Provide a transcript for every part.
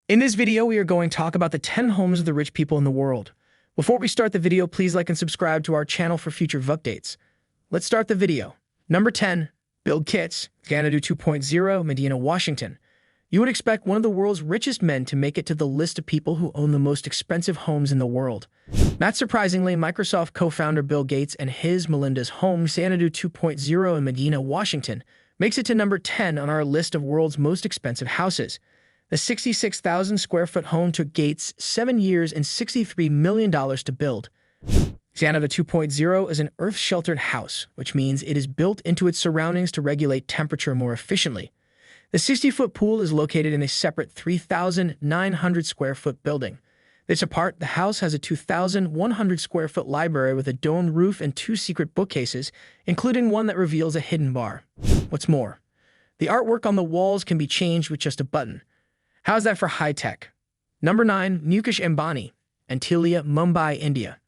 In this video, we are going to talk about the 10 homes of the rich people in the world. Before we start the video, please like and subscribe to our channel for future updates. Let's start the video. Number 10. Bill Gates, Xanadu 2.0, Medina, Washington. You would expect one of the world's richest men to make it to the list of people who own the most expensive homes in the world. Not surprisingly, Microsoft co-founder Bill Gates and his Melinda's home, Xanadu 2.0 in Medina, Washington, makes it to number 10 on our list of world's most expensive houses. The 66,000 square foot home took Gates 7 years and $63 million to build. Xanadu 2.0 is an earth-sheltered house, which means it is built into its surroundings to regulate temperature more efficiently. The 60-foot pool is located in a separate 3,900 square foot building. This apart, the house has a 2,100 square foot library with a domed roof and 2 secret bookcases, including one that reveals a hidden bar. What's more, the artwork on the walls can be changed with just a button. How's that for high-tech? Number 9. Mukesh Ambani, Antilia, Mumbai, India.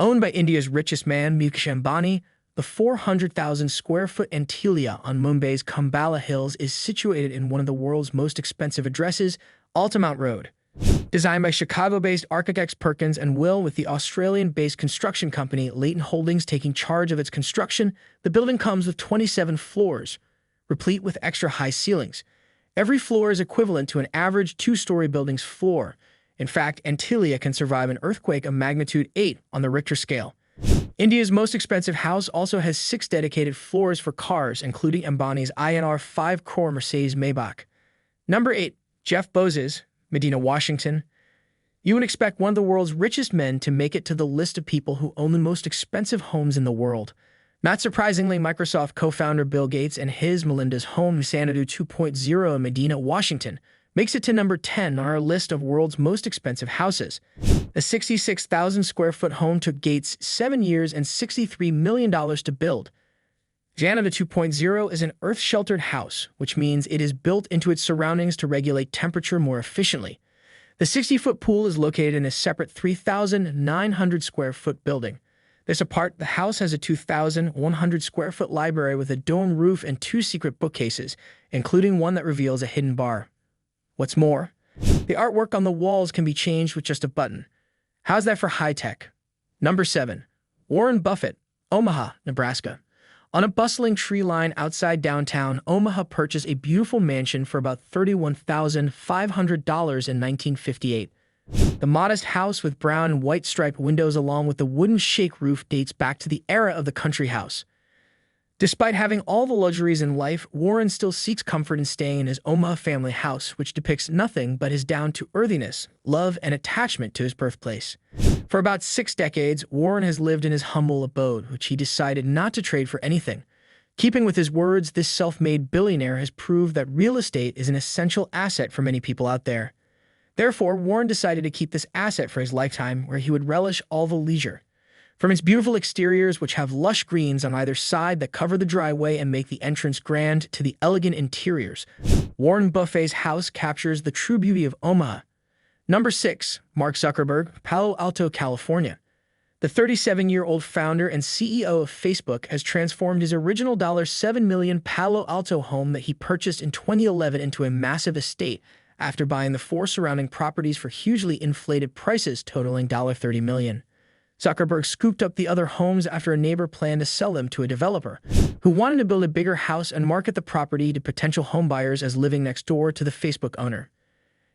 Owned by India's richest man, Mukesh Ambani, the 400,000 square foot Antilia on Mumbai's Kumbala Hills is situated in one of the world's most expensive addresses, Altamount Road. Designed by Chicago-based architects Perkins and Will, with the Australian-based construction company Leighton Holdings taking charge of its construction, the building comes with 27 floors, replete with extra high ceilings. Every floor is equivalent to an average 2-story building's floor. In fact, Antilia can survive an earthquake of magnitude 8 on the Richter scale. India's most expensive house also has 6 dedicated floors for cars, including Ambani's INR 5 crore Mercedes Maybach. Number 8. Jeff Bezos, Medina, Washington. You would expect one of the world's richest men to make it to the list of people who own the most expensive homes in the world. Not surprisingly, Microsoft co-founder Bill Gates and his Melinda's home, Xanadu 2.0 in Medina, Washington, makes it to number 10 on our list of world's most expensive houses. The 66,000 square foot home took Gates 7 years and $63 million to build. Xanadu 2.0 is an earth-sheltered house, which means it is built into its surroundings to regulate temperature more efficiently. The 60-foot pool is located in a separate 3,900 square foot building. This apart, the house has a 2,100 square foot library with a domed roof and 2 secret bookcases, including one that reveals a hidden bar. What's more, the artwork on the walls can be changed with just a button. How's that for high-tech? Number 7. Warren Buffett, Omaha, Nebraska. On a bustling tree line outside downtown, Omaha purchased a beautiful mansion for about $31,500 in 1958. The modest house with brown and white striped windows along with the wooden shake roof dates back to the era of the country house. Despite having all the luxuries in life, Warren still seeks comfort in staying in his Omaha family house, which depicts nothing but his down-to-earthiness, love, and attachment to his birthplace. For about 6 decades, Warren has lived in his humble abode, which he decided not to trade for anything. Keeping with his words, this self-made billionaire has proved that real estate is an essential asset for many people out there. Therefore, Warren decided to keep this asset for his lifetime, where he would relish all the leisure. From its beautiful exteriors, which have lush greens on either side that cover the driveway and make the entrance grand, to the elegant interiors, Warren Buffett's house captures the true beauty of Omaha. Number 6. Mark Zuckerberg, Palo Alto, California. The 37-year-old founder and CEO of Facebook has transformed his original $7 million Palo Alto home that he purchased in 2011 into a massive estate, after buying the 4 surrounding properties for hugely inflated prices totaling $30 million. Zuckerberg scooped up the other homes after a neighbor planned to sell them to a developer who wanted to build a bigger house and market the property to potential homebuyers as living next door to the Facebook owner.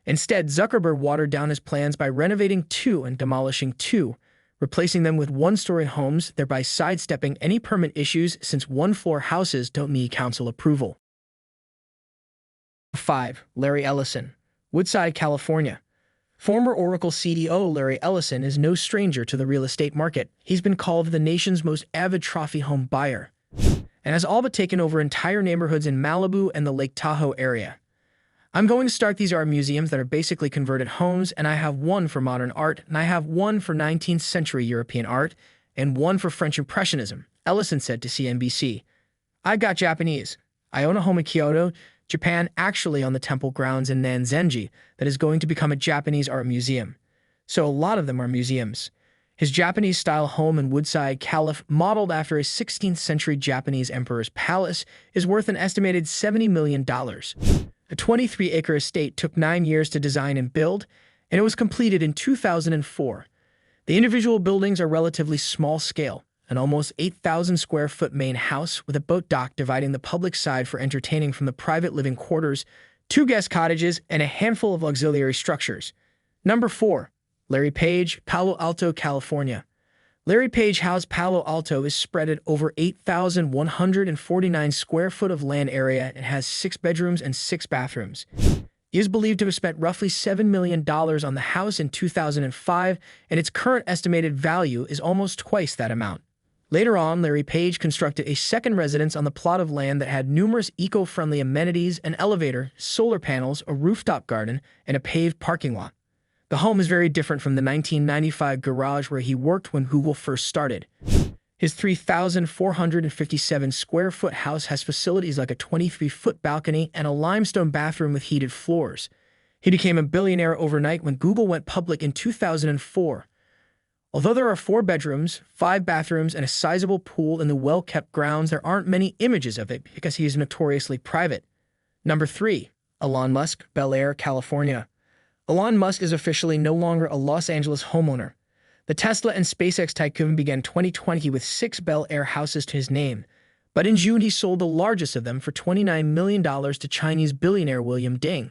Instead, Zuckerberg watered down his plans by renovating 2 and demolishing 2, replacing them with 1-story homes, thereby sidestepping any permit issues since 1-floor houses don't need council approval. 5. Larry Ellison, Woodside, California. Former Oracle CEO Larry Ellison is no stranger to the real estate market. He's been called the nation's most avid trophy home buyer, and has all but taken over entire neighborhoods in Malibu and the Lake Tahoe area. I'm going to start these art museums that are basically converted homes, and I have one for modern art, and I have one for 19th century European art, and one for French Impressionism, Ellison said to CNBC. I got Japanese. I own a home in Kyoto, Japan, actually on the temple grounds in Nanzenji, that is going to become a Japanese art museum. So a lot of them are museums. His Japanese-style home in Woodside, Calif, modeled after a 16th century Japanese emperor's palace, is worth an estimated $70 million. A 23-acre estate took 9 years to design and build, and it was completed in 2004. The individual buildings are relatively small scale, an almost 8,000 square foot main house with a boat dock dividing the public side for entertaining from the private living quarters, 2 guest cottages, and a handful of auxiliary structures. Number 4. Larry Page, Palo Alto, California. Larry Page House Palo Alto is spread at over 8,149 square foot of land area and has 6 bedrooms and 6 bathrooms. He is believed to have spent roughly $7 million on the house in 2005, and its current estimated value is almost twice that amount. Later on, Larry Page constructed a second residence on the plot of land that had numerous eco-friendly amenities, an elevator, solar panels, a rooftop garden, and a paved parking lot. The home is very different from the 1995 garage where he worked when Google first started. His 3,457 square foot house has facilities like a 23-foot balcony and a limestone bathroom with heated floors. He became a billionaire overnight when Google went public in 2004. Although there are 4 bedrooms, 5 bathrooms, and a sizable pool in the well-kept grounds, there aren't many images of it because he is notoriously private. Number 3. Elon Musk, Bel Air, California. Elon Musk is officially no longer a Los Angeles homeowner. The Tesla and SpaceX tycoon began 2020 with 6 Bel Air houses to his name, but in June he sold the largest of them for $29 million to Chinese billionaire William Ding.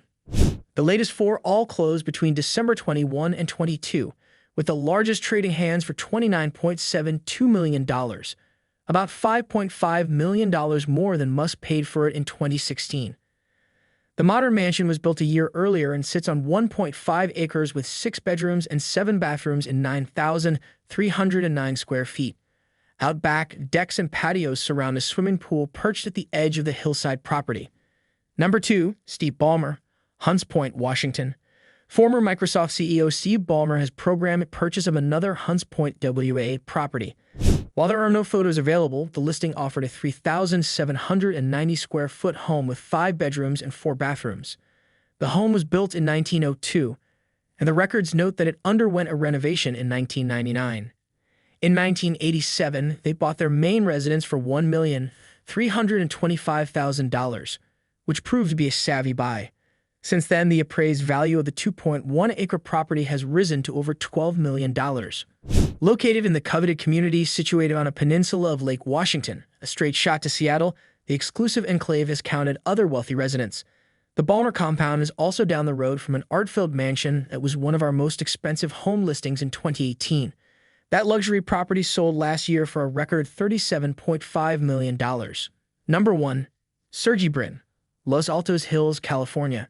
The latest 4 all closed between December 21 and 22, with the largest trading hands for $29.72 million, about $5.5 million more than Musk paid for it in 2016. The modern mansion was built a year earlier and sits on 1.5 acres with 6 bedrooms and 7 bathrooms in 9,309 square feet. Out back, decks and patios surround a swimming pool perched at the edge of the hillside property. Number 2. Steve Ballmer, Hunts Point, Washington. Former Microsoft CEO Steve Ballmer has programmed the purchase of another Hunts Point, WA property. While there are no photos available, the listing offered a 3,790 square foot home with 5 bedrooms and 4 bathrooms. The home was built in 1902, and the records note that it underwent a renovation in 1999. In 1987, they bought their main residence for $1,325,000, which proved to be a savvy buy. Since then, the appraised value of the 2.1-acre property has risen to over $12 million. Located in the coveted community situated on a peninsula of Lake Washington, a straight shot to Seattle, the exclusive enclave has counted other wealthy residents. The Ballmer compound is also down the road from an art-filled mansion that was one of our most expensive home listings in 2018. That luxury property sold last year for a record $37.5 million. Number 1. Sergi Brin, Los Altos Hills, California.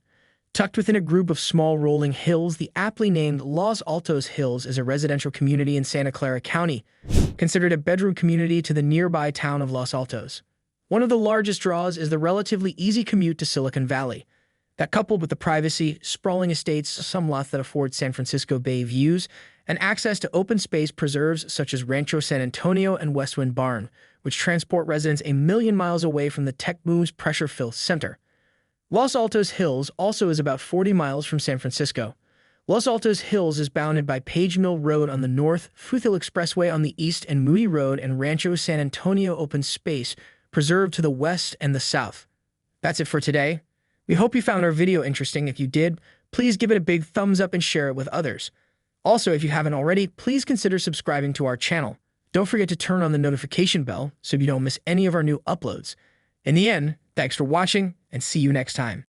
Tucked within a group of small rolling hills, the aptly named Los Altos Hills is a residential community in Santa Clara County, considered a bedroom community to the nearby town of Los Altos. One of the largest draws is the relatively easy commute to Silicon Valley. That, coupled with the privacy, sprawling estates, some lots that afford San Francisco Bay views, and access to open space preserves such as Rancho San Antonio and Westwind Barn, which transport residents a million miles away from the tech boom's pressure-filled center. Los Altos Hills also is about 40 miles from San Francisco. Los Altos Hills is bounded by Page Mill Road on the north, Foothill Expressway on the east, and Moody Road and Rancho San Antonio open space preserved to the west and the south. That's it for today. We hope you found our video interesting. If you did, please give it a big thumbs up and share it with others. Also, if you haven't already, please consider subscribing to our channel. Don't forget to turn on the notification bell so you don't miss any of our new uploads. In the end, thanks for watching, and see you next time.